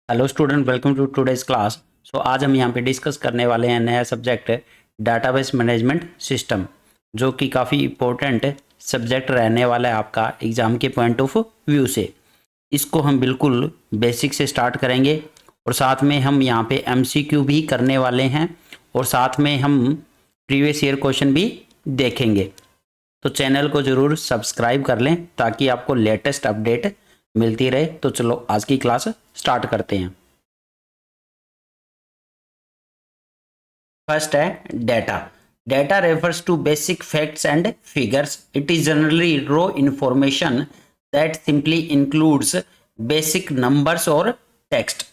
Hello student, welcome to today's class. So आज हम यहाँ पे डिस्कस करने वाले हैं नया सब्जेक्ट डाटाबेस मैनेजमेंट सिस्टम, जो कि काफ़ी इम्पोर्टेंट सब्जेक्ट रहने वाला है आपका एग्ज़ाम के पॉइंट ऑफ व्यू से। इसको हम बिल्कुल बेसिक से स्टार्ट करेंगे और साथ में हम यहाँ पे एमसीक्यू भी करने वाले हैं और साथ में हम प्रीवियस ईयर क्वेश्चन भी देखेंगे। तो चैनल को ज़रूर सब्सक्राइब कर लें ताकि आपको लेटेस्ट अपडेट मिलती रहे। तो चलो आज की क्लास स्टार्ट करते हैं। फर्स्ट है data. Data refers to basic facts and figures. It is generally raw information that simply includes basic numbers और टेक्स्ट।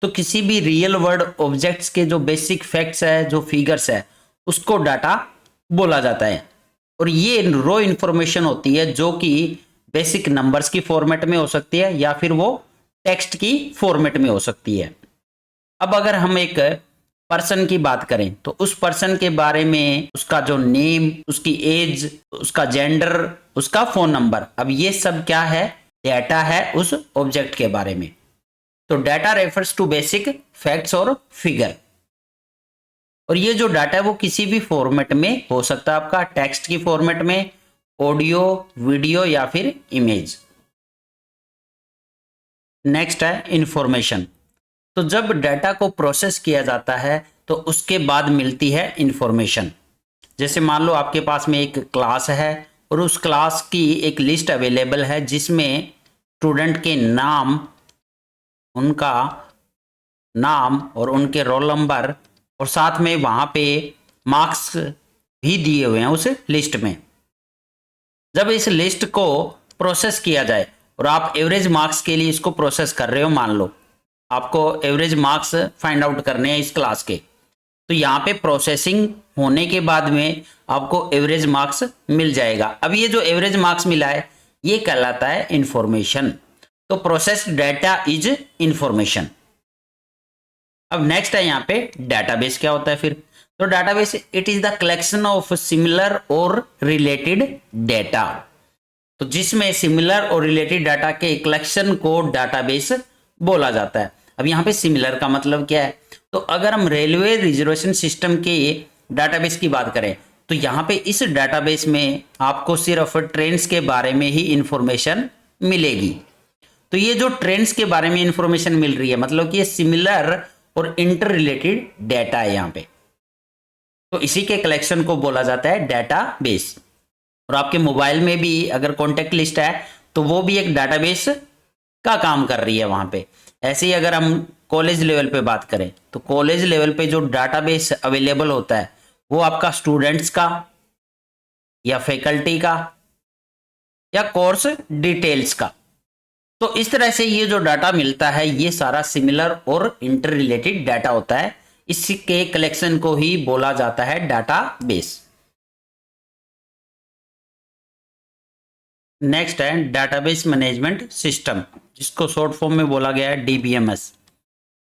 तो किसी भी रियल वर्ल्ड ऑब्जेक्ट्स के जो बेसिक फैक्ट्स है, जो फिगर्स है, उसको डाटा बोला जाता है। और ये रॉ इंफॉर्मेशन होती है जो कि बेसिक नंबर्स की फॉर्मेट में हो सकती है या फिर वो टेक्स्ट की फॉर्मेट में हो सकती है। अब अगर हम एक पर्सन की बात करें तो उस पर्सन के बारे में उसका जो नेम, उसकी एज, उसका जेंडर, उसका फोन नंबर, अब ये सब क्या है? डेटा है उस ऑब्जेक्ट के बारे में। तो data refers to basic facts और फिगर। और ये जो डाटा है वो किसी भी फॉर्मेट में हो सकता है, आपका टेक्स्ट की फॉर्मेट में, ऑडियो, वीडियो या फिर इमेज। नेक्स्ट है इंफॉर्मेशन। तो जब डाटा को प्रोसेस किया जाता है तो उसके बाद मिलती है इंफॉर्मेशन। जैसे मान लो आपके पास में एक क्लास है और उस क्लास की एक लिस्ट अवेलेबल है जिसमें स्टूडेंट के नाम, उनका नाम और उनके रोल नंबर और साथ में वहाँ पे मार्क्स भी दिए हुए हैं उस लिस्ट में। जब इस लिस्ट को प्रोसेस किया जाए और आप एवरेज मार्क्स के लिए इसको प्रोसेस कर रहे हो, मान लो आपको एवरेज मार्क्स फाइंड आउट करने हैं इस क्लास के, तो यहाँ पे प्रोसेसिंग होने के बाद में आपको एवरेज मार्क्स मिल जाएगा। अब ये जो एवरेज मार्क्स मिला है ये कहलाता है इंफॉर्मेशन। तो प्रोसेस्ड डाटा इज इंफॉर्मेशन। अब नेक्स्ट है यहाँ पे डाटाबेस। क्या होता है फिर? तो database it is the collection of similar और रिलेटेड डेटा। तो जिसमें सिमिलर और रिलेटेड डाटा के कलेक्शन को डाटाबेस बोला जाता है। अब यहाँ पे सिमिलर का मतलब क्या है? तो अगर हम रेलवे रिजर्वेशन सिस्टम के डाटाबेस की बात करें तो यहाँ पे इस डाटाबेस में आपको सिर्फ ट्रेन्स के बारे में ही इंफॉर्मेशन मिलेगी। तो ये जो ट्रेन्स के बारे में इंफॉर्मेशन मिल रही है मतलब कि ये सिमिलर और इंटर रिलेटेड डाटा है यहाँ पे। तो इसी के कलेक्शन को बोला जाता है डाटाबेस। और आपके मोबाइल में भी अगर कॉन्टेक्ट लिस्ट है तो वो भी एक डाटाबेस का काम कर रही है वहां पे। ऐसे ही अगर हम कॉलेज लेवल पे बात करें तो कॉलेज लेवल पे जो डाटाबेस अवेलेबल होता है वो आपका स्टूडेंट्स का या फैकल्टी का या कोर्स डिटेल्स का। तो इस तरह से ये जो डाटा मिलता है ये सारा सिमिलर और इंटर रिलेटेड डाटा होता है। इसके कलेक्शन को ही बोला जाता है डाटाबेस। नेक्स्ट है डाटाबेस मैनेजमेंट सिस्टम, जिसको शॉर्ट फॉर्म में बोला गया है डीबीएमएस।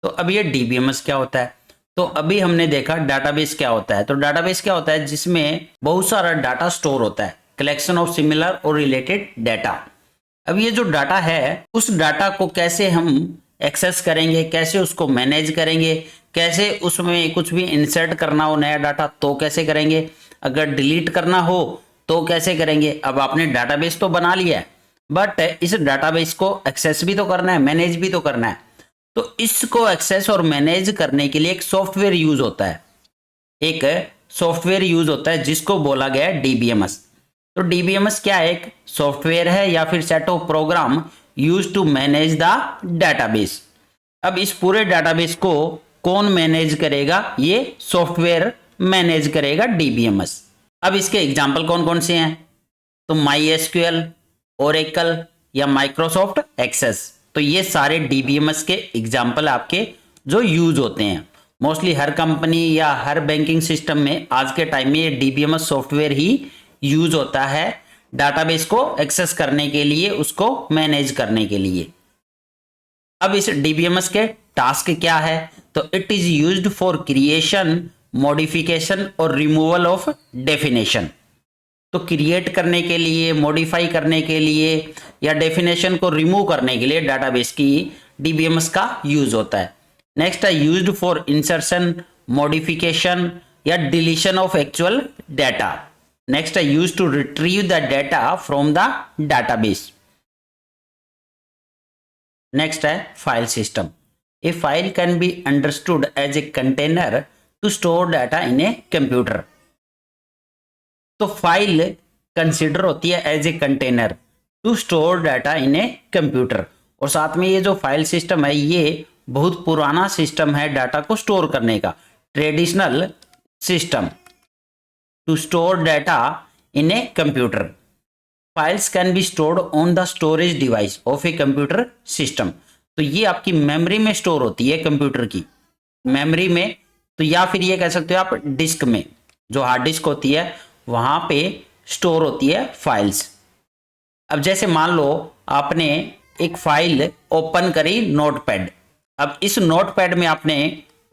तो अब ये डीबीएमएस क्या होता है? तो अभी हमने देखा डाटाबेस क्या होता है। तो डाटाबेस क्या होता है? जिसमें बहुत सारा डाटा स्टोर होता है, कलेक्शन ऑफ सिमिलर और रिलेटेड डाटा। अब ये जो डाटा है उस डाटा को कैसे हम एक्सेस करेंगे, कैसे उसको मैनेज करेंगे, कैसे उसमें कुछ भी इंसर्ट करना हो नया डाटा तो कैसे करेंगे, अगर डिलीट करना हो तो कैसे करेंगे। अब आपने डाटाबेस तो बना लिया है बट इस डाटाबेस को एक्सेस भी तो करना है, मैनेज भी तो करना है। तो इसको एक्सेस और मैनेज करने के लिए एक सॉफ्टवेयर यूज होता है, एक सॉफ्टवेयर यूज होता है जिसको बोला गया है डीबीएमएस। तो डीबीएमएस क्या है? एक सॉफ्टवेयर है या फिर set of program use to manage the database. अब इस पूरे डाटाबेस को कौन मैनेज करेगा? ये सॉफ्टवेयर मैनेज करेगा, डीबीएमएस। अब इसके एग्जाम्पल कौन कौन से हैं? तो माई एसक्यूएल, ओरेकल या माइक्रोसॉफ्ट एक्सेस। तो ये सारे डीबीएमएस के एग्जाम्पल आपके जो यूज होते हैं। मोस्टली हर कंपनी या हर बैंकिंग सिस्टम में आज के टाइम में ये डीबीएमएस सॉफ्टवेयर ही यूज होता है डाटाबेस को एक्सेस करने के लिए, उसको मैनेज करने के लिए। अब इस डीबीएमएस के टास्क क्या है? तो it is used for creation, modification और रिमूवल ऑफ डेफिनेशन। तो क्रिएट करने के लिए, मॉडिफाई करने के लिए या डेफिनेशन को रिमूव करने के लिए डाटाबेस की DBMS का यूज होता है। नेक्स्ट है यूज्ड फॉर इंसर्शन, मॉडिफिकेशन या deletion of actual data. Next है used to retrieve the data from the database. Next है file system. A file can be understood as a container to store data in a computer. तो file consider होती है as a container to store data in a computer, और साथ में ये जो file system है ये बहुत पुराना सिस्टम है डाटा को स्टोर करने का, traditional system to store data in a computer. Files can be stored on the storage device of a computer system. तो ये आपकी मेमोरी में स्टोर होती है, कंप्यूटर की मेमोरी में, तो या फिर ये कह सकते हो आप डिस्क में, जो हार्ड डिस्क होती है वहां पे स्टोर होती है फाइल्स। अब जैसे मान लो आपने एक फाइल ओपन करी नोटपैड, अब इस नोटपैड में आपने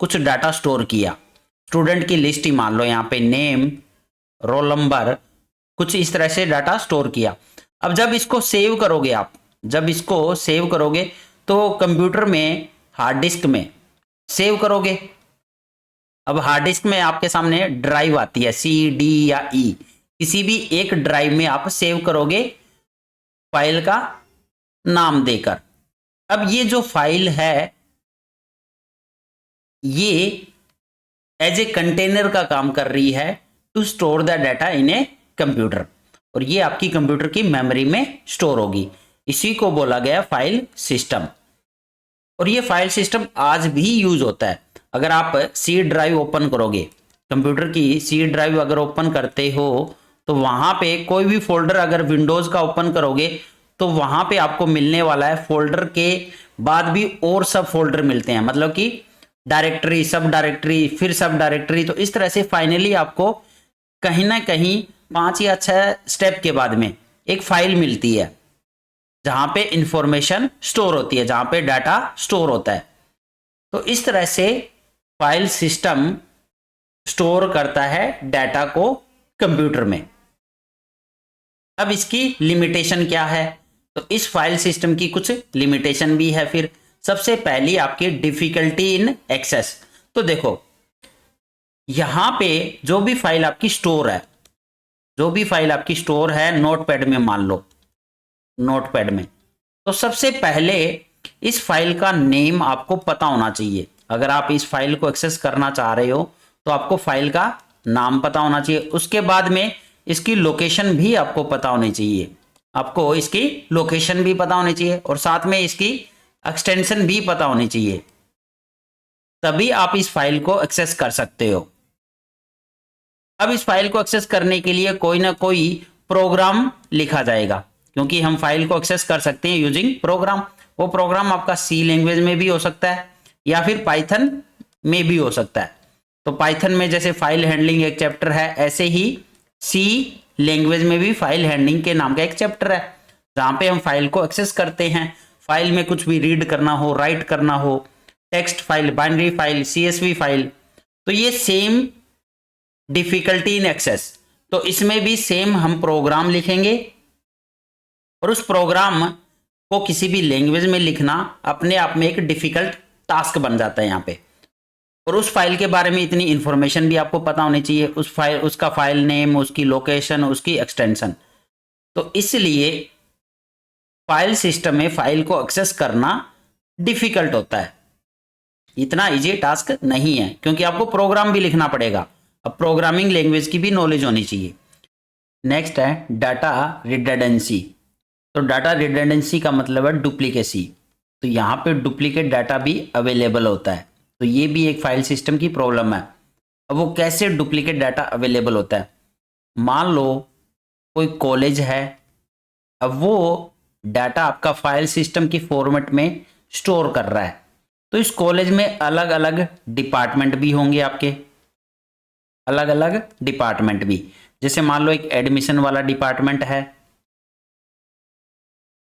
कुछ डाटा स्टोर किया, स्टूडेंट की लिस्ट ही मान लो, यहाँ पे नेम, रोल नंबर, कुछ इस तरह से डाटा स्टोर किया। अब जब इसको सेव करोगे आप, जब इसको सेव करोगे तो कंप्यूटर में हार्ड डिस्क में सेव करोगे। अब हार्ड डिस्क में आपके सामने ड्राइव आती है, C, D या E, किसी भी एक ड्राइव में आप सेव करोगे फाइल का नाम देकर। अब ये जो फाइल है ये एज ए कंटेनर का काम कर रही है to store the data in a computer, और ये आपकी कंप्यूटर की मेमोरी में स्टोर होगी। इसी को बोला गया फाइल सिस्टम, और ये फाइल सिस्टम आज भी यूज होता है। अगर आप C ड्राइव ओपन करोगे, कंप्यूटर की C ड्राइव अगर ओपन करते हो तो वहां पे कोई भी फोल्डर अगर विंडोज का ओपन करोगे तो वहां पे आपको मिलने वाला है, फोल्डर के बाद भी और सब फोल्डर मिलते हैं, मतलब कि डायरेक्टरी, सब डायरेक्टरी, फिर सब डायरेक्टरी। तो इस तरह से फाइनली आपको कहीं ना कहीं 5 या 6 स्टेप के बाद में एक फाइल मिलती है जहां पे इंफॉर्मेशन स्टोर होती है, जहां पे डाटा स्टोर होता है। तो इस तरह से फाइल सिस्टम स्टोर करता है डाटा को कंप्यूटर में। अब इसकी लिमिटेशन क्या है? तो इस फाइल सिस्टम की कुछ लिमिटेशन भी है। फिर सबसे पहली आपकी डिफिकल्टी इन एक्सेस। तो देखो यहां पे जो भी फाइल आपकी स्टोर है, जो भी फाइल आपकी स्टोर है नोटपैड में, मान लो नोटपैड में, तो सबसे पहले इस फाइल का नेम आपको पता होना चाहिए। अगर आप इस फाइल को एक्सेस करना चाह रहे हो तो आपको फाइल का नाम पता होना चाहिए। उसके बाद में इसकी लोकेशन भी आपको पता होनी चाहिए, आपको इसकी लोकेशन भी पता होनी चाहिए, और साथ में इसकी एक्सटेंशन भी पता होनी चाहिए, तभी आप इस फाइल को एक्सेस कर सकते हो। अब इस फाइल को एक्सेस करने के लिए कोई ना कोई प्रोग्राम लिखा जाएगा, क्योंकि हम फाइल को एक्सेस कर सकते हैं यूजिंग प्रोग्राम। वो प्रोग्राम आपका C लैंग्वेज में भी हो सकता है या फिर पाइथन में भी हो सकता है। तो पाइथन में जैसे फाइल हैंडलिंग एक चैप्टर है, ऐसे ही C लैंग्वेज में भी फाइल हैंडलिंग के नाम का एक चैप्टर है, जहां पे हम फाइल को एक्सेस करते हैं। फाइल में कुछ भी रीड करना हो, राइट करना हो, text file, binary file, CSV file, तो ये सेम डिफिकल्टी इन एक्सेस। तो इसमें भी सेम हम प्रोग्राम लिखेंगे, और उस प्रोग्राम को किसी भी लैंग्वेज में लिखना अपने आप में एक डिफिकल्ट टास्क बन जाता है यहाँ पे। और उस फाइल के बारे में इतनी इंफॉर्मेशन भी आपको पता होनी चाहिए, उस फाइल, उसका फाइल नेम, उसकी लोकेशन, उसकी एक्सटेंशन। तो इसलिए फाइल सिस्टम में फाइल को एक्सेस करना डिफिकल्ट होता है, इतना इजी टास्क नहीं है, क्योंकि आपको प्रोग्राम भी लिखना पड़ेगा। अब प्रोग्रामिंग लैंग्वेज की भी नॉलेज होनी चाहिए। Next data data redundancy. तो डाटा रिडंडेंसी का मतलब है डुप्लीकेसी। तो यहाँ पे डुप्लीकेट डाटा भी अवेलेबल होता है, तो ये भी एक फाइल सिस्टम की प्रॉब्लम है। अब वो कैसे डुप्लीकेट डाटा अवेलेबल होता है? मान लो कोई कॉलेज है, अब वो डाटा आपका फाइल सिस्टम की फॉर्मेट में स्टोर कर रहा है, तो इस कॉलेज में अलग अलग डिपार्टमेंट भी होंगे आपके, अलग अलग डिपार्टमेंट भी। जैसे मान लो एक एडमिशन वाला डिपार्टमेंट है,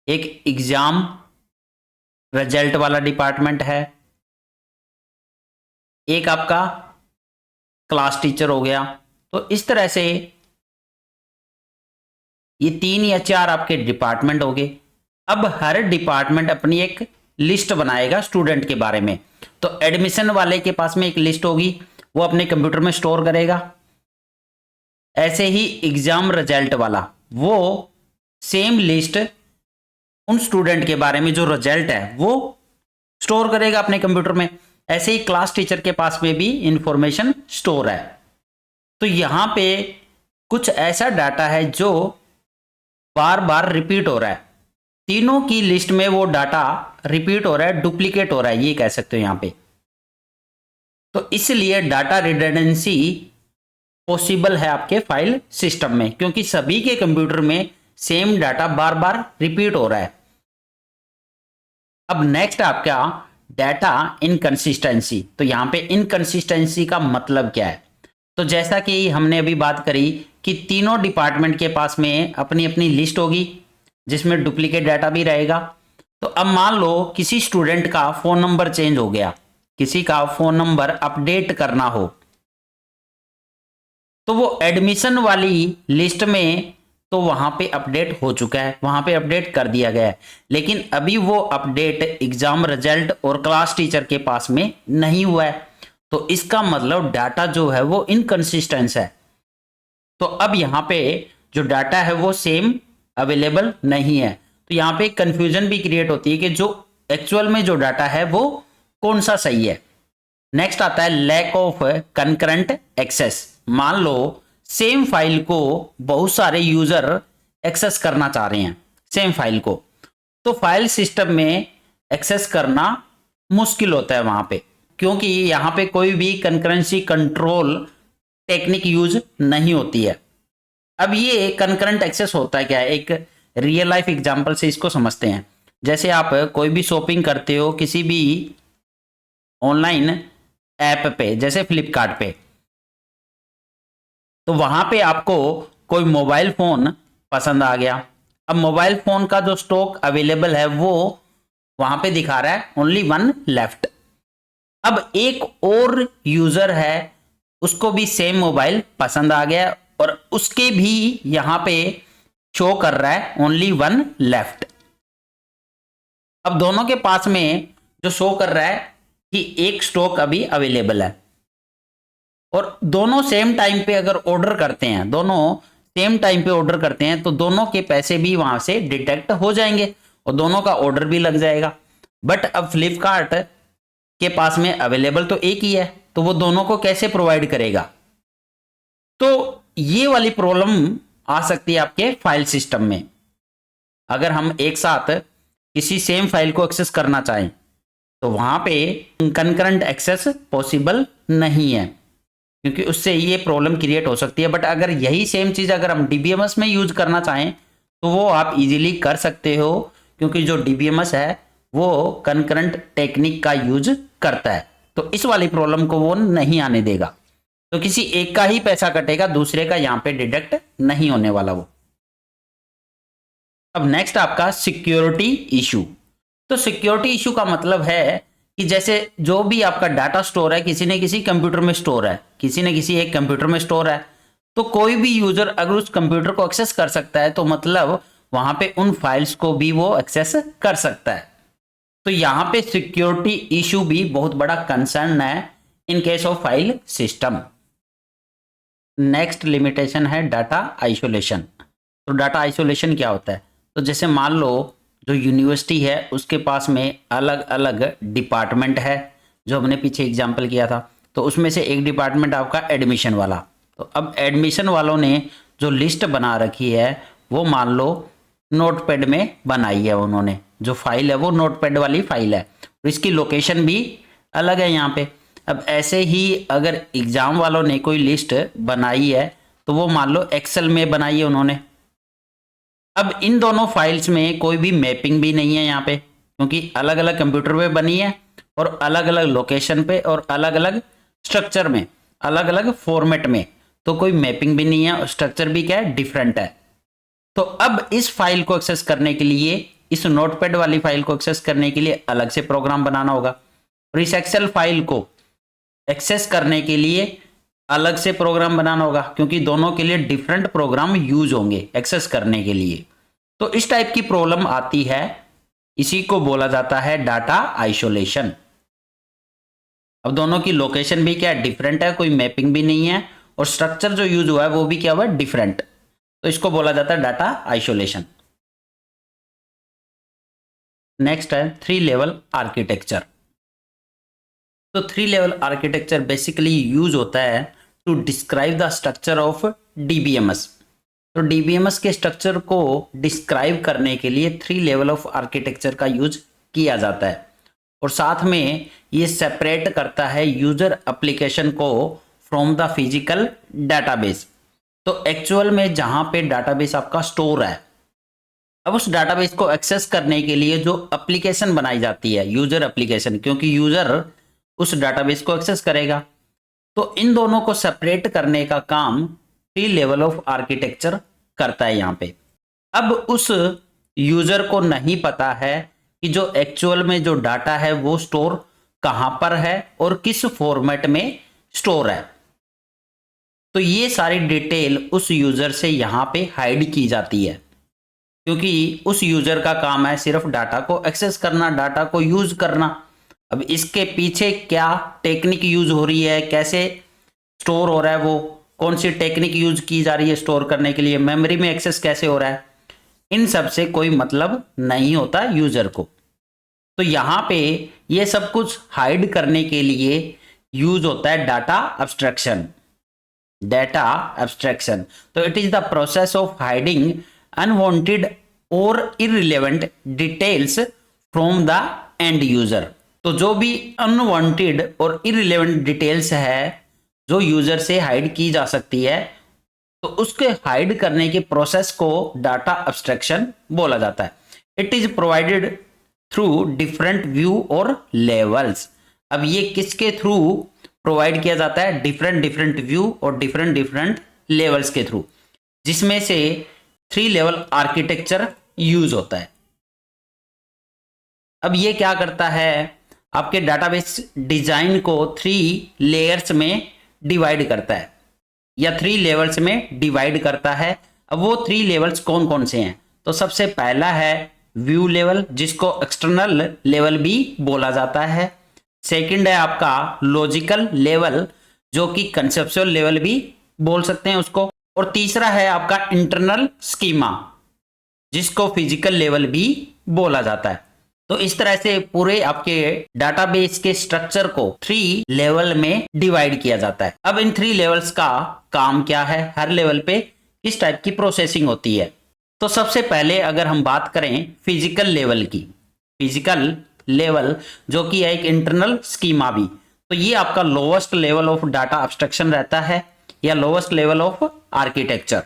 एक एग्जाम रिजल्ट वाला डिपार्टमेंट है, एक आपका क्लास टीचर हो गया। तो इस तरह से ये 3 या 4 आपके डिपार्टमेंट हो गए। अब हर डिपार्टमेंट अपनी एक लिस्ट बनाएगा स्टूडेंट के बारे में। तो एडमिशन वाले के पास में एक लिस्ट होगी, वो अपने कंप्यूटर में स्टोर करेगा। ऐसे ही एग्जाम रिजल्ट वाला वो सेम लिस्ट उन स्टूडेंट के बारे में जो रिजल्ट है वो स्टोर करेगा अपने कंप्यूटर में। ऐसे ही क्लास टीचर के पास में भी इंफॉर्मेशन स्टोर है। तो यहां पे कुछ ऐसा डाटा है जो बार बार रिपीट हो रहा है, तीनों की लिस्ट में वो डाटा रिपीट हो रहा है, डुप्लीकेट हो रहा है, ये कह सकते हो यहां पे। तो इसलिए डाटा रिडंडेंसी पॉसिबल है आपके फाइल सिस्टम में, क्योंकि सभी के कंप्यूटर में सेम डाटा बार बार रिपीट हो रहा है। अब नेक्स्ट आपका डाटा इनकंसिस्टेंसी। तो यहां पे इनकंसिस्टेंसी का मतलब क्या है? तो जैसा कि हमने अभी बात करी कि तीनों डिपार्टमेंट के पास में अपनी अपनी लिस्ट होगी जिसमें डुप्लीकेट डाटा भी रहेगा। तो अब मान लो किसी स्टूडेंट का फोन नंबर चेंज हो गया, किसी का फोन नंबर अपडेट करना हो, तो वो एडमिशन वाली लिस्ट में तो वहां पे अपडेट हो चुका है, वहां पे अपडेट कर दिया गया है, लेकिन अभी वो अपडेट एग्जाम रिजल्ट और क्लास टीचर के पास में नहीं हुआ है। तो इसका मतलब डाटा जो है वो इनकंसिस्टेंट है। तो अब यहाँ पे जो डाटा है वो सेम अवेलेबल नहीं है। तो यहाँ पे कंफ्यूजन भी क्रिएट होती है कि जो एक्चुअल में जो डाटा है वो कौन सा सही है। नेक्स्ट आता है लैक ऑफ कंकरेंट एक्सेस। मान लो सेम फाइल को बहुत सारे यूजर एक्सेस करना चाह रहे हैं, सेम फाइल को, तो फाइल सिस्टम में एक्सेस करना मुश्किल होता है वहां पे, क्योंकि यहां पे कोई भी कंकरेंसी कंट्रोल टेक्निक यूज नहीं होती है। अब ये कंकरेंट एक्सेस होता है क्या है, एक रियल लाइफ एग्जांपल से इसको समझते हैं। जैसे आप कोई भी शॉपिंग करते हो किसी भी ऑनलाइन ऐप पे, जैसे फ्लिपकार्ट पे, तो वहां पे आपको कोई मोबाइल फोन पसंद आ गया। अब मोबाइल फोन का जो स्टॉक अवेलेबल है वो वहां पे दिखा रहा है ओनली 1 लेफ्ट। अब एक और यूजर है, उसको भी सेम मोबाइल पसंद आ गया और उसके भी यहां पे शो कर रहा है ओनली 1 लेफ्ट। अब दोनों के पास में जो शो कर रहा है कि एक स्टॉक अभी अवेलेबल है, और दोनों सेम टाइम पे अगर ऑर्डर करते हैं, दोनों सेम टाइम पे ऑर्डर करते हैं, तो दोनों के पैसे भी वहां से डिटेक्ट हो जाएंगे और दोनों का ऑर्डर भी लग जाएगा। बट अब फ्लिपकार्ट के पास में अवेलेबल तो एक ही है, तो वो दोनों को कैसे प्रोवाइड करेगा? तो ये वाली प्रॉब्लम आ सकती है आपके फाइल सिस्टम में। अगर हम एक साथ किसी सेम फाइल को एक्सेस करना चाहें तो वहां पे कंकरेंट एक्सेस पॉसिबल नहीं है, क्योंकि उससे ये प्रॉब्लम क्रिएट हो सकती है। बट अगर यही सेम चीज अगर हम डीबीएमएस में यूज करना चाहें तो वो आप इजीली कर सकते हो, क्योंकि जो डीबीएमएस है वो कंकरेंट टेक्निक का यूज करता है, तो इस वाली प्रॉब्लम को वो नहीं आने देगा। तो किसी एक का ही पैसा कटेगा, दूसरे का यहां पे डिडक्ट नहीं होने वाला वो। अब नेक्स्ट आपका सिक्योरिटी इशू। तो सिक्योरिटी इशू का मतलब है कि जैसे जो भी आपका डाटा स्टोर है किसी न किसी कंप्यूटर में स्टोर है, किसी न किसी एक कंप्यूटर में स्टोर है, तो कोई भी यूजर अगर उस कंप्यूटर को एक्सेस कर सकता है तो मतलब वहां पे उन फाइल्स को भी वो एक्सेस कर सकता है। तो यहां पे सिक्योरिटी इशू भी बहुत बड़ा कंसर्न है in case of file system. Next limitation है डाटा आइसोलेशन। तो डाटा आइसोलेशन क्या होता है? तो जैसे मान लो जो यूनिवर्सिटी है उसके पास में अलग अलग डिपार्टमेंट है, जो हमने पीछे एग्जाम्पल किया था, तो उसमें से एक डिपार्टमेंट आपका एडमिशन वाला। तो अब एडमिशन वालों ने जो लिस्ट बना रखी है वो मान लो नोटपैड में बनाई है उन्होंने, जो फाइल है वो नोटपैड वाली फाइल है, और इसकी लोकेशन भी अलग है यहाँ पे। अब ऐसे ही अगर एग्जाम वालों ने कोई लिस्ट बनाई है तो वो मान लो एक्सेल में बनाई है उन्होंने। अब इन दोनों फाइल्स में कोई भी मैपिंग भी नहीं है यहाँ पे, क्योंकि अलग अलग कंप्यूटर पे बनी है और अलग अलग लोकेशन पे और अलग अलग स्ट्रक्चर में, अलग अलग फॉर्मेट में, तो कोई मैपिंग भी नहीं है और स्ट्रक्चर भी क्या है, डिफरेंट है। तो अब इस फाइल को एक्सेस करने के लिए, इस नोटपैड वाली फाइल को एक्सेस करने के लिए अलग से प्रोग्राम बनाना होगा, और इस एक्सेल फाइल को एक्सेस करने के लिए अलग से प्रोग्राम बनाना होगा, क्योंकि दोनों के लिए डिफरेंट प्रोग्राम यूज होंगे एक्सेस करने के लिए। तो इस टाइप की प्रॉब्लम आती है इसी को बोला जाता है डाटा आइसोलेशन। अब दोनों की लोकेशन भी क्या है, डिफरेंट है, कोई मैपिंग भी नहीं है, और स्ट्रक्चर जो यूज हुआ है वो भी क्या हुआ है, डिफरेंट। तो इसको बोला जाता है डाटा आइसोलेशन। नेक्स्ट है 3 लेवल आर्किटेक्चर। तो 3 लेवल आर्किटेक्चर बेसिकली यूज होता है to describe the structure of DBMS. तो डीबीएमएस के स्ट्रक्चर को डिस्क्राइब करने के लिए 3 लेवल ऑफ आर्किटेक्चर का यूज किया जाता है, और साथ में ये सेपरेट करता है यूजर एप्लीकेशन को फ्रॉम द फिजिकल डाटाबेस। तो एक्चुअल में जहां पे डाटाबेस आपका स्टोर है, अब उस डाटाबेस को एक्सेस करने के लिए जो एप्लीकेशन बनाई जाती है, यूजर एप्लीकेशन, क्योंकि यूजर उस डाटाबेस को एक्सेस करेगा, तो इन दोनों को सेपरेट करने का काम 3 लेवल ऑफ आर्किटेक्चर करता है यहां पे। अब उस यूजर को नहीं पता है कि जो एक्चुअल में जो डाटा है वो स्टोर कहां पर है और किस फॉर्मेट में स्टोर है, तो ये सारी डिटेल उस यूजर से यहां पे हाइड की जाती है, क्योंकि उस यूजर का काम है सिर्फ डाटा को एक्सेस करना, डाटा को यूज करना। अब इसके पीछे क्या टेक्निक यूज हो रही है, कैसे स्टोर हो रहा है, वो कौन सी टेक्निक यूज की जा रही है स्टोर करने के लिए, मेमोरी में एक्सेस कैसे हो रहा है, इन सब से कोई मतलब नहीं होता यूजर को। तो यहां पे ये सब कुछ हाइड करने के लिए यूज होता है डाटा एब्स्ट्रैक्शन। डाटा एब्स्ट्रैक्शन, तो it is the process of hiding unwanted और irrelevant details from the end user. तो जो भी अनवांटेड और इररिलेवेंट डिटेल्स है जो यूजर से हाइड की जा सकती है, तो उसके हाइड करने के प्रोसेस को डाटा एब्स्ट्रैक्शन बोला जाता है। It is provided through different view और लेवल्स। अब ये किसके थ्रू प्रोवाइड किया जाता है, डिफरेंट डिफरेंट व्यू और डिफरेंट डिफरेंट लेवल्स के थ्रू, जिसमें से 3 लेवल आर्किटेक्चर यूज होता है। अब ये क्या करता है, आपके डाटाबेस डिजाइन को 3 लेयर्स में डिवाइड करता है या 3 लेवल्स में डिवाइड करता है। अब वो 3 लेवल्स कौन कौन से हैं, तो सबसे पहला है व्यू लेवल, जिसको एक्सटर्नल लेवल भी बोला जाता है। सेकंड है आपका लॉजिकल लेवल, जो कि कंसेप्चुअल लेवल भी बोल सकते हैं उसको, और तीसरा है आपका इंटरनल स्कीमा, जिसको फिजिकल लेवल भी बोला जाता है। तो इस तरह से पूरे आपके डाटाबेस के स्ट्रक्चर को 3 लेवल में डिवाइड किया जाता है। अब इन 3 लेवल्स का काम क्या है, हर लेवल पे किस टाइप की प्रोसेसिंग होती है। तो सबसे पहले अगर हम बात करें फिजिकल लेवल की, फिजिकल लेवल जो कि है एक इंटरनल स्कीमा भी, तो ये आपका lowest level of data abstraction रहता है या लोवेस्ट लेवल ऑफ आर्किटेक्चर।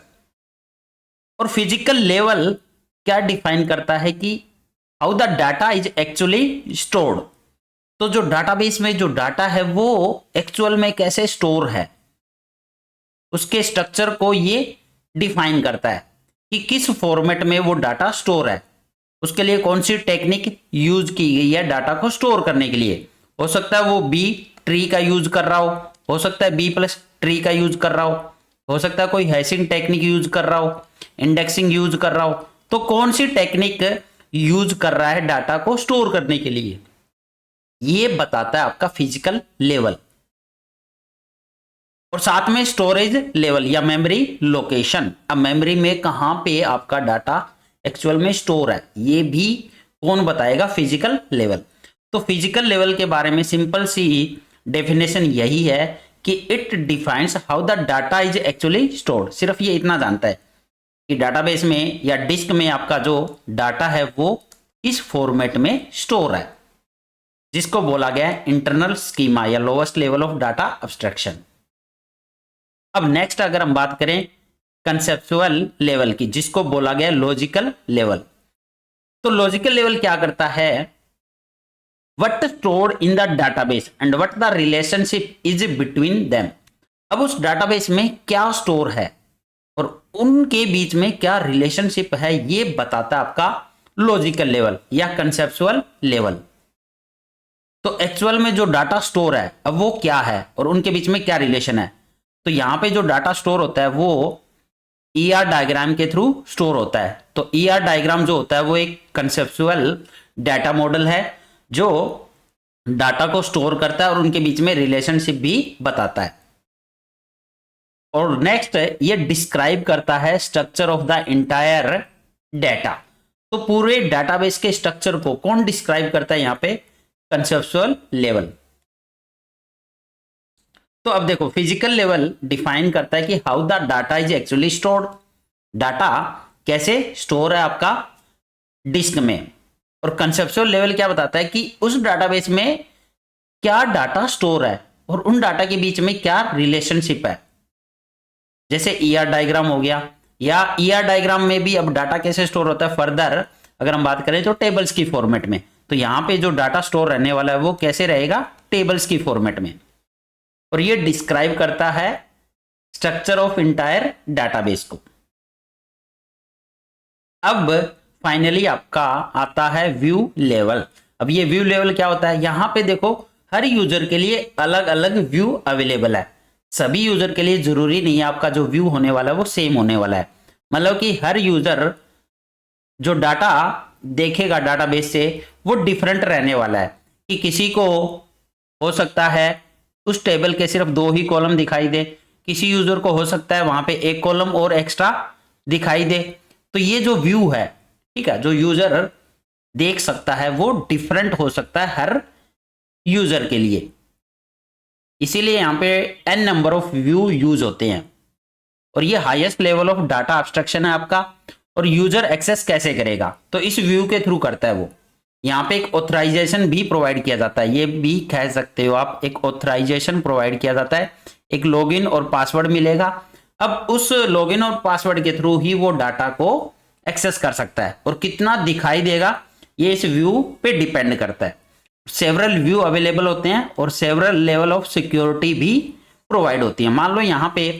और फिजिकल लेवल क्या डिफाइन करता है कि how the data is actually stored. तो जो डाटाबेस में जो डाटा है वो एक्चुअल में कैसे स्टोर है, उसके स्ट्रक्चर को ये डिफाइन करता है कि किस फॉर्मेट में वो डाटा स्टोर है, उसके लिए कौन सी टेक्निक यूज की गई है डाटा को स्टोर करने के लिए। हो सकता है वो बी ट्री का यूज कर रहा हो सकता है बी प्लस ट्री का यूज कर रहा हो सकता है कोई हैशिंग टेक्निक यूज कर रहा हो, इंडेक्सिंग यूज कर रहा हो। तो कौन सी टेक्निक यूज कर रहा है डाटा को स्टोर करने के लिए, ये बताता है आपका फिजिकल लेवल। और साथ में स्टोरेज लेवल या मेमोरी लोकेशन, अब मेमोरी में कहां पे आपका डाटा एक्चुअल में स्टोर है, ये भी कौन बताएगा, फिजिकल लेवल। तो फिजिकल लेवल के बारे में सिंपल सी डेफिनेशन यही है कि it defines how the data is actually stored. सिर्फ ये इतना जानता है कि डाटाबेस में या डिस्क में आपका जो डाटा है वो किस फॉर्मेट में स्टोर है, जिसको बोला गया है इंटरनल स्कीमा या lowest level of data abstraction. अब नेक्स्ट अगर हम बात करें कंसेप्चुअल लेवल की, जिसको बोला गया लॉजिकल लेवल। तो लॉजिकल लेवल क्या करता है, what stored in the database and what the relationship is between them. अब उस डाटाबेस में क्या स्टोर है और उनके बीच में क्या रिलेशनशिप है, ये बताता है आपका लॉजिकल लेवल या कंसेप्चुअल लेवल। तो एक्चुअल में जो डाटा स्टोर है अब वो क्या है और उनके बीच में क्या रिलेशन है। तो यहां पे जो डाटा स्टोर होता है वो ईआर डायग्राम के थ्रू स्टोर होता है। तो ईआर डायग्राम जो होता है वो एक कंसेप्चुअल डाटा मॉडल है जो डाटा को स्टोर करता है और उनके बीच में रिलेशनशिप भी बताता है। और नेक्स्ट ये डिस्क्राइब करता है structure of the entire data. तो पूरे डाटाबेस के स्ट्रक्चर को कौन डिस्क्राइब करता है यहां पे? Conceptual level. तो अब देखो, फिजिकल लेवल डिफाइन करता है कि how the data is actually stored, data कैसे स्टोर है आपका डिस्क में। और कंसेप्चुअल लेवल क्या बताता है कि उस डाटाबेस में क्या डाटा स्टोर है और उन डाटा के बीच में क्या रिलेशनशिप है। जैसे ईआर डायग्राम हो गया, या ईआर डायग्राम में भी अब डाटा कैसे स्टोर होता है फर्दर अगर हम बात करें तो टेबल्स की फॉर्मेट में। तो यहां पे जो डाटा स्टोर रहने वाला है वो कैसे रहेगा? टेबल्स की फॉर्मेट में। और ये डिस्क्राइब करता है स्ट्रक्चर ऑफ इंटायर डाटाबेस को। अब फाइनली आपका आता है व्यू लेवल। अब ये व्यू लेवल क्या होता है? यहां पे देखो, हर यूजर के लिए अलग अलग व्यू अवेलेबल है। सभी यूजर के लिए जरूरी नहीं है आपका जो व्यू होने वाला है वो सेम होने वाला है। मतलब कि हर यूजर जो डाटा देखेगा डाटाबेस से वो डिफरेंट रहने वाला है। कि किसी को हो सकता है उस टेबल के सिर्फ 2 ही कॉलम दिखाई दे, किसी यूजर को हो सकता है वहां पे 1 कॉलम और एक्स्ट्रा दिखाई दे। तो ये जो व्यू है, ठीक है, जो यूजर देख सकता है वो डिफरेंट हो सकता है हर यूजर के लिए। इसीलिए यहां पे n number of view use होते हैं। और ये highest level of data abstraction है आपका। और यूजर एक्सेस कैसे करेगा? तो इस व्यू के थ्रू करता है वो। यहाँ पे एक ऑथराइजेशन भी प्रोवाइड किया जाता है, ये भी कह सकते हो आप, एक ऑथराइजेशन प्रोवाइड किया जाता है, एक लॉगिन और पासवर्ड मिलेगा। अब उस लॉगिन और पासवर्ड के थ्रू ही वो डाटा को एक्सेस कर सकता है। और कितना दिखाई देगा ये इस व्यू पे डिपेंड करता है। सेवरल व्यू अवेलेबल होते हैं और सेवरल लेवल ऑफ सिक्योरिटी भी प्रोवाइड होती है। मान लो यहाँ पे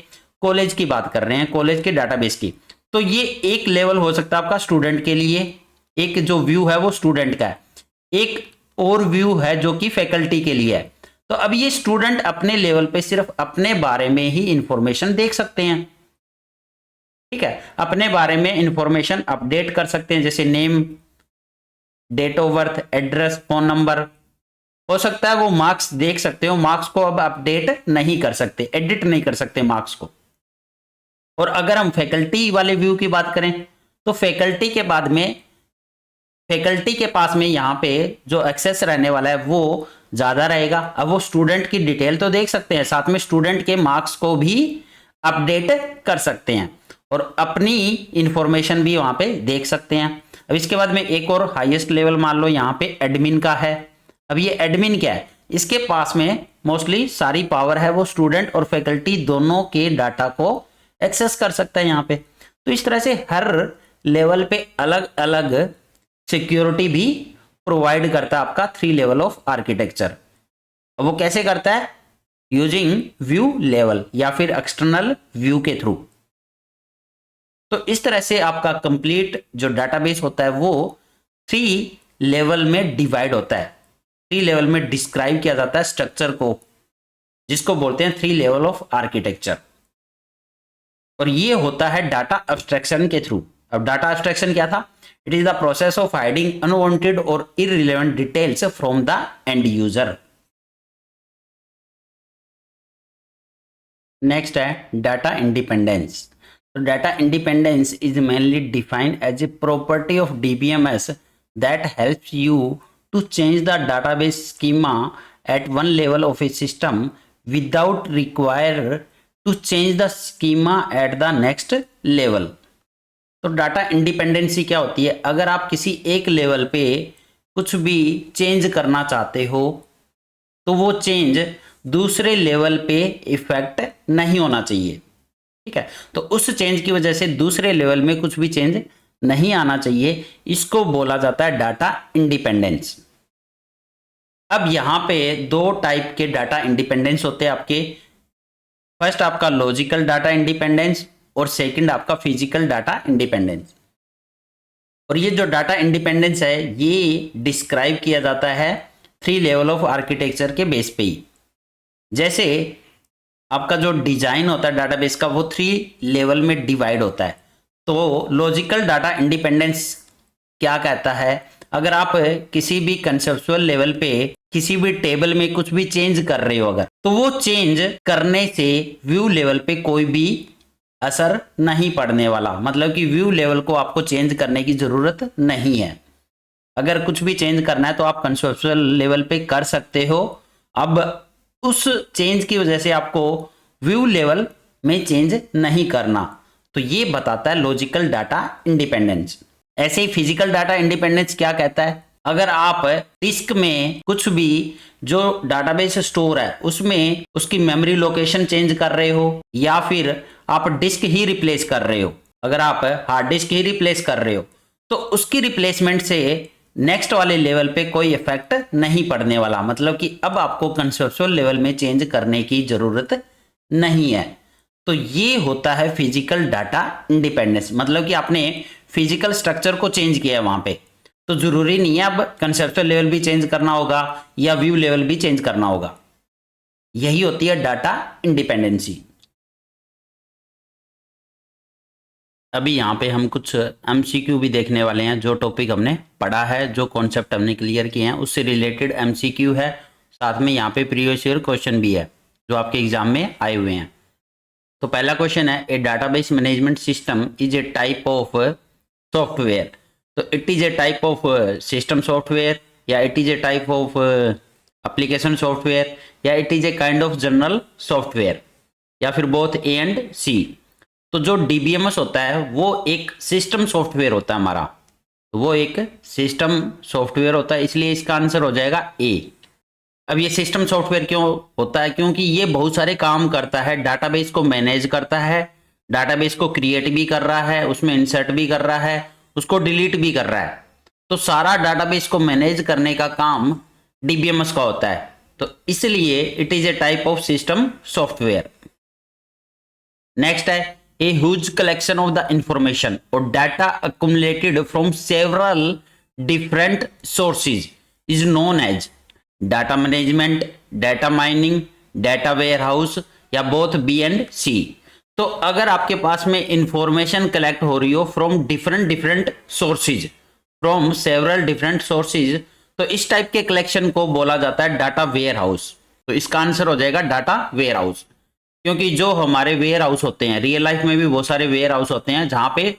कॉलेज की बात कर रहे हैं, कॉलेज के डाटाबेस की, तो ये एक लेवल हो सकता है आपका स्टूडेंट के लिए, एक जो व्यू है वो स्टूडेंट का है, एक और व्यू है जो कि फैकल्टी के लिए है। तो अब ये स्टूडेंट अपने लेवल पे सिर्फ अपने बारे में ही इंफॉर्मेशन देख सकते हैं, ठीक है, अपने बारे में इंफॉर्मेशन अपडेट कर सकते हैं, जैसे name, date of birth, address, phone number. हो सकता है वो मार्क्स देख सकते हो, मार्क्स को अब अपडेट नहीं कर सकते, एडिट नहीं कर सकते मार्क्स को। और अगर हम फैकल्टी वाले व्यू की बात करें तो फैकल्टी के बाद में फैकल्टी के पास में यहाँ पे जो एक्सेस रहने वाला है वो ज्यादा रहेगा। अब वो स्टूडेंट की डिटेल तो देख सकते हैं, साथ में स्टूडेंट के मार्क्स को भी अपडेट कर सकते हैं और अपनी इंफॉर्मेशन भी वहां पे देख सकते हैं। अब इसके बाद में एक और हाईएस्ट लेवल मान लो यहाँ पे एडमिन का है। अब ये एडमिन क्या है? इसके पास में मोस्टली सारी पावर है, वो स्टूडेंट और फैकल्टी दोनों के डाटा को एक्सेस कर सकता है यहाँ पे। तो इस तरह से हर लेवल पे अलग अलग सिक्योरिटी भी प्रोवाइड करता है आपका 3 लेवल ऑफ आर्किटेक्चर। वो कैसे करता है? यूजिंग व्यू लेवल या फिर एक्सटर्नल व्यू के थ्रू। तो इस तरह से आपका कंप्लीट जो डाटाबेस होता है वो 3 लेवल में डिवाइड होता है, 3 लेवल में डिस्क्राइब किया जाता है स्ट्रक्चर को, जिसको बोलते हैं 3 लेवल ऑफ आर्किटेक्चर। और ये होता है डाटा एब्स्ट्रैक्शन के थ्रू। अब डाटा एब्स्ट्रैक्शन क्या था? It is the process of hiding unwanted और irrelevant details from the end user. Next data डाटा इंडिपेंडेंस। तो data independence is mainly defined as a property of DBMS that helps you to change the database schema at one level of a system without require to change the schema at the next level। तो data independency क्या होती है? अगर आप किसी एक level पे कुछ भी चेंज करना चाहते हो तो वो चेंज दूसरे लेवल पे इफेक्ट नहीं होना चाहिए, ठीक है। तो उस चेंज की वजह से दूसरे लेवल में कुछ भी चेंज नहीं आना चाहिए, इसको बोला जाता है डाटा इंडिपेंडेंस। अब यहां पे 2 टाइप के डाटा इंडिपेंडेंस होते हैं आपके। फर्स्ट आपका लॉजिकल डाटा इंडिपेंडेंस और सेकंड आपका फिजिकल डाटा इंडिपेंडेंस। और ये जो डाटा इंडिपेंडेंस है ये डिस्क्राइब किया जाता है 3 लेवल ऑफ आर्किटेक्चर के बेस पे ही। जैसे आपका जो डिजाइन होता है डाटाबेस का वो 3 लेवल में डिवाइड होता है। तो लॉजिकल डाटा इंडिपेंडेंस क्या कहता है? अगर आप किसी भी कंसेप्चुअल लेवल पे किसी भी टेबल में कुछ भी चेंज कर रहे हो अगर, तो वो चेंज करने से व्यू लेवल पे कोई भी असर नहीं पड़ने वाला, मतलब कि व्यू लेवल को आपको चेंज करने की जरूरत नहीं है। अगर कुछ भी चेंज करना है तो आप कंसेप्चुअल लेवल पे कर सकते हो। अब उस चेंज की वजह से आपको व्यू लेवल में चेंज नहीं करना। तो ये बताता है लॉजिकल डाटा इंडिपेंडेंस। ऐसे ही फिजिकल डाटा इंडिपेंडेंस क्या कहता है, अगर आप डिस्क में कुछ भी जो डाटाबेस स्टोर है उसमें उसकी मेमोरी लोकेशन चेंज कर रहे हो, या फिर आप डिस्क ही रिप्लेस कर रहे हो, अगर आप हार्ड डिस्क ही रिप्लेस कर रहे हो तो उसकी रिप्लेसमेंट से नेक्स्ट वाले लेवल पे कोई इफेक्ट नहीं पड़ने वाला, मतलब कि अब आपको कंसेप्चुअल लेवल में चेंज करने की जरूरत नहीं है। तो ये होता है फिजिकल डाटा इंडिपेंडेंस, मतलब कि आपने फिजिकल स्ट्रक्चर को चेंज किया है वहां पे, तो जरूरी नहीं है अब कंसेप्चुअल लेवल भी चेंज करना होगा या व्यू लेवल भी चेंज करना होगा। यही होती है डाटा इंडिपेंडेंसी। अभी यहाँ पे हम कुछ एमसीक्यू भी देखने वाले हैं, जो टॉपिक हमने पढ़ा है, जो कॉन्सेप्ट हमने क्लियर किए हैं उससे रिलेटेड एमसीक्यू है, साथ में यहाँ पे प्रीवियस ईयर क्वेश्चन भी है जो आपके एग्जाम में आए हुए हैं। तो पहला क्वेश्चन है, a database management system is a type of software. तो it is a type of system software, या it is a type of application software, या it is a kind of general software, या फिर both A and C. तो जो DBMS होता है वो एक सिस्टम सॉफ्टवेयर होता है हमारा, तो वो एक सिस्टम सॉफ्टवेयर होता है, इसलिए इसका आंसर हो जाएगा ए। अब ये सिस्टम सॉफ्टवेयर क्यों होता है, क्योंकि ये बहुत सारे काम करता है, डाटाबेस को मैनेज करता है, डाटाबेस को क्रिएट भी कर रहा है, उसमें इंसर्ट भी कर रहा है, उसको डिलीट भी कर रहा है। तो सारा डाटाबेस को मैनेज करने का काम डीबीएमएस का होता है, तो इसलिए it is a type of system software. Next है, a huge collection of the information or data accumulated from several different sources is known as data management, data mining, data warehouse, या both B and C। तो अगर आपके पास में information collect हो रही हो from different sources, from several different sources, तो इस टाइप के कलेक्शन को बोला जाता है डाटा वेयर हाउस। तो इसका आंसर हो जाएगा डाटा वेयर हाउस, क्योंकि जो हमारे वेयर हाउस होते हैं, रियल लाइफ में भी बहुत सारे वेयर हाउस होते हैं जहां पे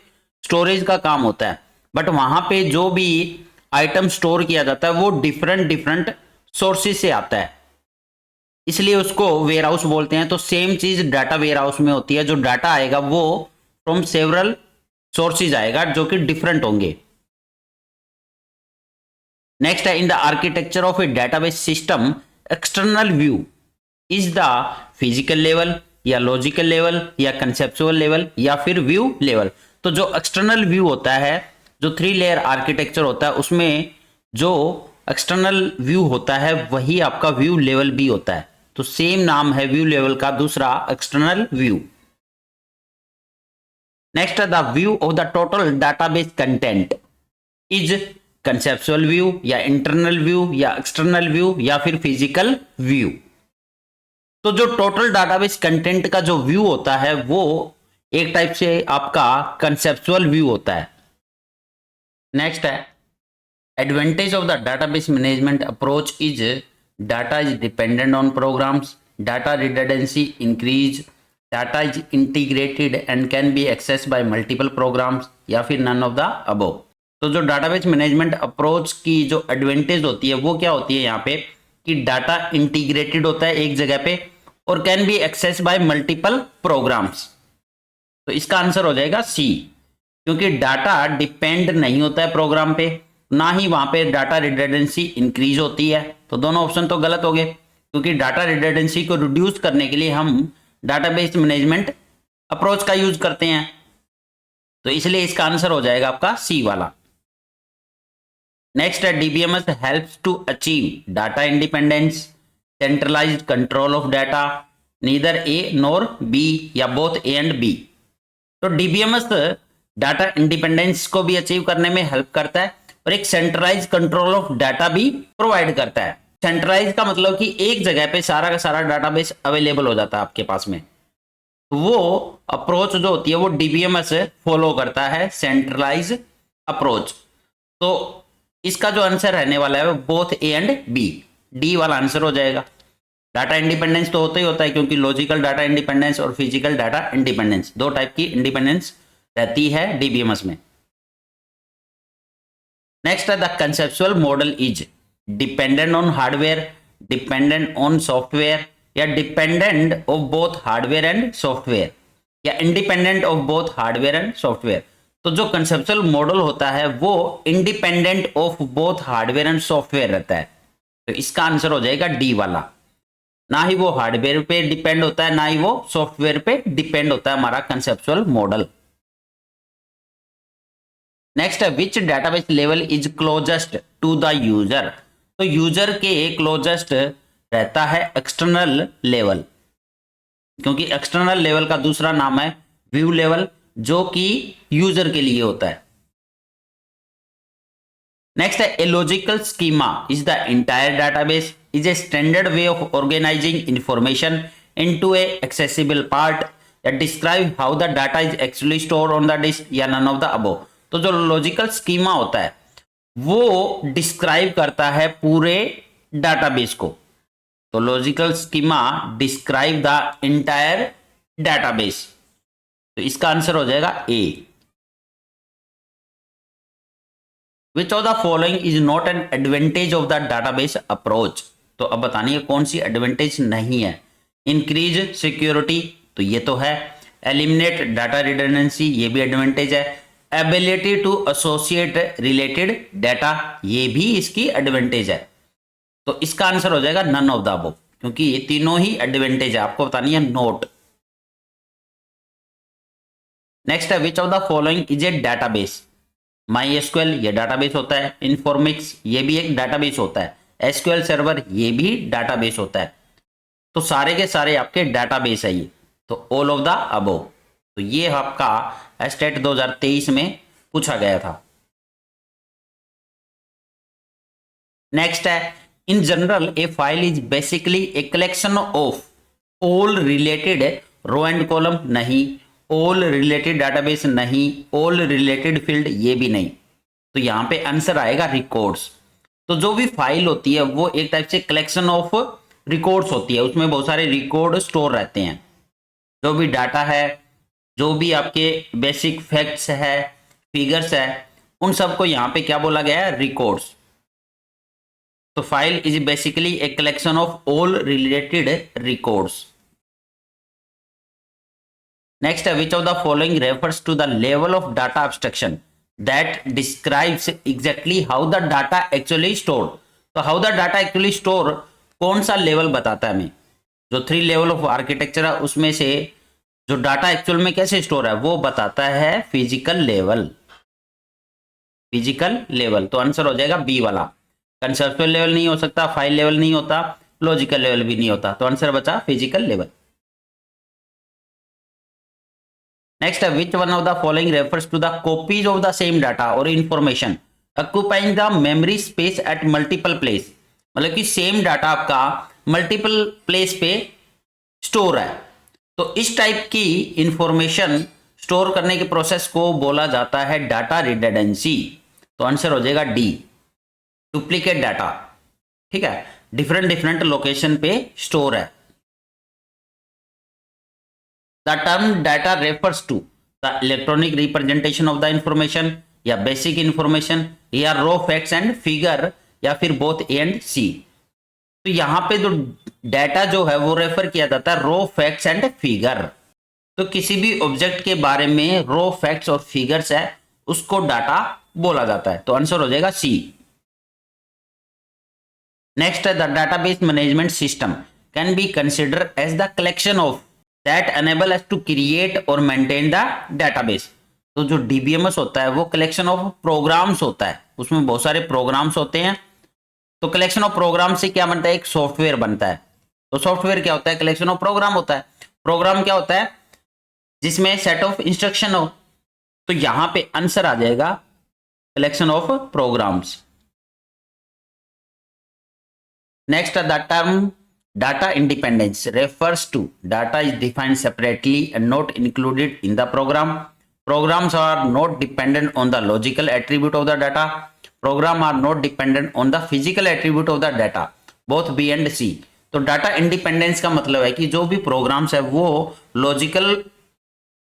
स्टोरेज का काम होता है, बट वहां पे जो भी आइटम स्टोर किया जाता है वो डिफरेंट सोर्सेज से आता है, इसलिए उसको वेयर हाउस बोलते हैं। तो सेम चीज डाटा वेयर हाउस में होती है, जो डाटा आएगा वो फ्रॉम सेवरल सोर्सेज आएगा जो कि डिफरेंट होंगे। नेक्स्ट है, in the architecture of A database system external view is the physical level, या लॉजिकल लेवल, या कंसेप्चुअल लेवल, या फिर व्यू लेवल। तो जो एक्सटर्नल व्यू होता है, जो 3 लेयर आर्किटेक्चर होता है, उसमें जो एक्सटर्नल व्यू होता है वही आपका व्यू लेवल भी होता है। तो सेम नाम है व्यू लेवल का, दूसरा एक्सटर्नल व्यू। नेक्स्ट है, the view of the total database content is conceptual view, या इंटरनल व्यू, या एक्सटर्नल व्यू, या फिर फिजिकल व्यू। तो जो टोटल डाटाबेस कंटेंट का जो व्यू होता है वो एक टाइप से आपका कंसेप्चुअल व्यू होता है। नेक्स्ट है, advantage of the database management approach is data is dependent on programs, data redundancy increase, data is integrated and can be access by multiple programs, या फिर नन ऑफ द अबव। तो जो database management approach की जो advantage होती है वो क्या होती है यहाँ पे, कि डाटा इंटीग्रेटेड होता है एक जगह पे और can be access by multiple programs. तो इसका आंसर हो जाएगा सी, क्योंकि डाटा डिपेंड नहीं होता है प्रोग्राम पे, ना ही वहां पे डाटा रिडंडेंसी इंक्रीज होती है। तो दोनों ऑप्शन तो गलत हो गए, क्योंकि डाटा रिडंडेंसी को रिड्यूस करने के लिए हम डाटाबेस मैनेजमेंट अप्रोच का यूज करते हैं, तो इसलिए इसका आंसर हो जाएगा आपका सी वाला। नेक्स्ट है, DBMS helps to achieve data independence, centralised control of data, neither A nor B, या बोथ ए एंड बी। तो डीबीएमएस डाटा इंडिपेंडेंस को भी अचीव करने में हेल्प करता है और एक सेंट्रलाइज कंट्रोल ऑफ डाटा भी प्रोवाइड करता है। सेंट्रलाइज का मतलब कि एक जगह पे सारा का सारा डाटाबेस अवेलेबल हो जाता है आपके पास में। वो अप्रोच जो होती है वो डीबीएमएस फॉलो करता है, सेंट्रलाइज अप्रोच। तो इसका जो आंसर रहने वाला है वो both A and B, D वाला आंसर हो जाएगा। डाटा इंडिपेंडेंस तो होता ही होता है, क्योंकि लॉजिकल डाटा इंडिपेंडेंस और फिजिकल डाटा इंडिपेंडेंस, दो टाइप की इंडिपेंडेंस रहती है डीबीएमएस में। Next the conceptual model is dependent on hardware, dependent on software, या dependent of both hardware and software, या independent of both hardware and software. तो जो कंसेप्चुअल मॉडल होता है वो independent of both hardware and software रहता है, तो इसका आंसर हो जाएगा डी वाला। ना ही वो हार्डवेयर पे डिपेंड होता है, ना ही वो सॉफ्टवेयर पे डिपेंड होता है हमारा कंसेप्चुअल मॉडल। नेक्स्ट है which database level is closest to the user. तो यूजर के क्लोजेस्ट रहता है एक्सटर्नल लेवल, क्योंकि एक्सटर्नल लेवल का दूसरा नाम है व्यू लेवल, जो कि यूजर के लिए होता है। नेक्स्ट है a logical schema is the entire database is a standard way of organizing information into a accessible part, या describe how the data is actually store on the disk, या none of the above. तो जो logical schema होता है वो describe करता है पूरे डाटाबेस को, तो logical schema describe the entire database, तो इसका आंसर हो जाएगा A. Which of the following is not an advantage of the database approach. तो अब बतानिए कौन सी एडवांटेज नहीं है। इंक्रीज सिक्योरिटी, तो ये तो है। एलिमिनेट डाटा रिडंडेंसी, ये भी एडवांटेज है। Ability to associate related data, ये भी इसकी एडवांटेज है, तो इसका आंसर हो जाएगा नन ऑफ द अबव, क्योंकि ये तीनों ही एडवांटेज है, आपको बतानी है नोट। नेक्स्ट है which of the following is a database. My SQL ये डाटाबेस होता है, इन्फॉर्मिक्स ये भी एक डाटाबेस होता है, एसक्यूएल सर्वर ये भी डाटाबेस होता है, तो सारे के सारे आपके डाटाबेस है ये, तो ऑल ऑफ द अबव। तो ये आपका स्टेट 2023 में पूछा गया था। नेक्स्ट है in general a file is basically a collection of all related row and column, नहीं। ऑल रिलेटेड डाटाबेस नहीं, ऑल रिलेटेड फील्ड ये भी नहीं, तो यहां पे आंसर आएगा रिकॉर्ड्स। तो जो भी फाइल होती है वो एक टाइप से कलेक्शन ऑफ रिकॉर्ड्स होती है, उसमें बहुत सारे रिकॉर्ड स्टोर रहते हैं, जो भी डाटा है, जो भी आपके बेसिक फैक्ट्स है, फिगर्स है, उन सबको यहाँ पे क्या बोला गया है, रिकॉर्ड्स। तो file is basically a collection of all related records. Next है which of the following refers to the level of data abstraction that describes exactly how the data actually store. तो how the data actually store कौन सा level बताता है हमें, जो 3 level of architecture है उसमें से जो डाटा एक्चुअल में कैसे स्टोर है वो बताता है फिजिकल लेवल। फिजिकल लेवल, तो आंसर हो जाएगा बी वाला। कंसेप्चुअल लेवल नहीं हो सकता, फाइल लेवल नहीं होता, लॉजिकल लेवल भी नहीं होता, तो आंसर बचा फिजिकल लेवल। नेक्स्ट है which one of the following refers to the copies of the same data और information occupying the memory space at multiple place. मतलब कि सेम डाटा आपका मल्टीपल प्लेस पे स्टोर है, तो इस टाइप की इंफॉर्मेशन स्टोर करने के प्रोसेस को बोला जाता है डाटा रिडंडेंसी, तो आंसर हो जाएगा डी, डुप्लीकेट डाटा। ठीक है, डिफरेंट लोकेशन पे स्टोर है। The term data refers to the electronic representation of the information, या बेसिक इंफॉर्मेशन, या रो फैक्ट्स एंड फिगर, या फिर बोथ ए एंड सी। तो यहां पे जो डाटा जो है वो रेफर किया जाता है रो फैक्ट्स एंड फिगर। तो किसी भी ऑब्जेक्ट के बारे में रो फैक्ट्स और फिगर्स है उसको डाटा बोला जाता है, तो आंसर हो जाएगा सी। नेक्स्ट है the database management system can be consider as the collection of that enable us to create और मेंटेन द डाटाबेस। तो जो डीबीएमएस होता है वो कलेक्शन ऑफ प्रोग्राम्स होता है, उसमें बहुत सारे प्रोग्राम्स होते हैं। तो कलेक्शन ऑफ प्रोग्राम से क्या बनता है, एक सॉफ्टवेयर बनता है। तो सॉफ्टवेयर क्या होता है, कलेक्शन ऑफ प्रोग्राम होता है। प्रोग्राम क्या होता है, जिसमें सेट ऑफ इंस्ट्रक्शन हो, तो यहां पे आंसर आ जाएगा collection of programs. Next the term data independence refers to data is defined separately and not included in the program. Programs are not dependent on the logical attribute of the data. Program are not dependent on the physical attribute of the data both B and C. तो data independence का मतलब है कि जो भी programmes है वो logical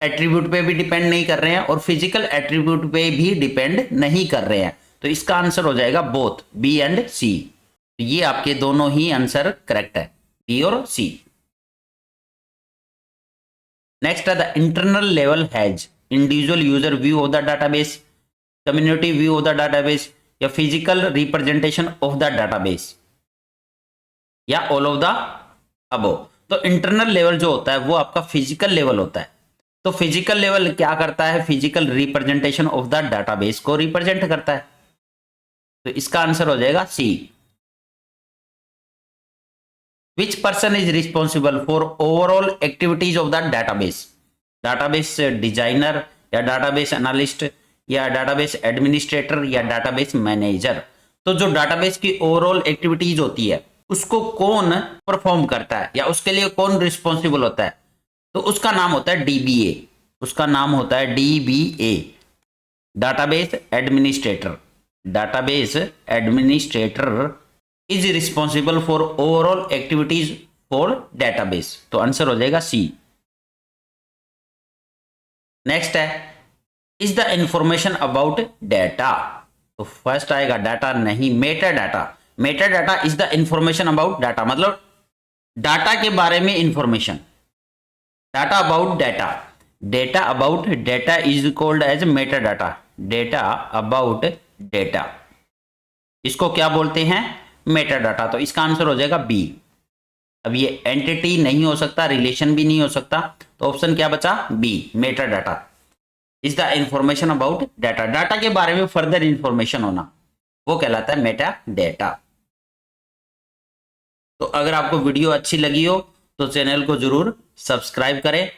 attribute पे भी डिपेंड नहीं कर रहे हैं और फिजिकल एट्रीब्यूट पे भी डिपेंड नहीं कर रहे हैं। तो इसका आंसर हो जाएगा बोथ बी एंड सी। ये आपके दोनों ही आंसर करेक्ट है, बी और सी। नेक्स्ट है the internal level has individual user view of the database, community view of the database, या physical representation of the database, या ऑल ऑफ द अबव। तो इंटरनल लेवल जो होता है वो आपका फिजिकल लेवल होता है। तो फिजिकल लेवल क्या करता है, physical representation of the database को रिप्रेजेंट करता है। तो इसका आंसर हो जाएगा C. Which person is responsible for overall activities of the database, database designer या डाटाबेस एनालिस्ट या डाटाबेस एडमिनिस्ट्रेटर या डाटाबेस मैनेजर। तो जो डाटाबेस की ओवरऑल एक्टिविटीज होती है उसको कौन परफॉर्म करता है या उसके लिए कौन रिस्पॉन्सिबल होता है, तो उसका नाम होता है डीबीए। उसका नाम होता है DBA, database administrator. Database administrator is responsible for overall activities for database. तो आंसर हो जाएगा सी। नेक्स्ट है is the information about data. तो फर्स्ट आएगा डाटा नहीं, meta data. Meta data is the information about data, मतलब data के बारे में information. Data about data, data about data is called as meta data. Data about data, इसको क्या बोलते हैं, मेटा डाटा। तो इसका आंसर हो जाएगा बी। अब ये एंटिटी नहीं हो सकता, रिलेशन भी नहीं हो सकता, तो ऑप्शन क्या बचा, B, meta data is the information about data. Data के बारे में फर्दर इंफॉर्मेशन होना वो कहलाता है मेटा डाटा। तो अगर आपको वीडियो अच्छी लगी हो तो चैनल को जरूर सब्सक्राइब करें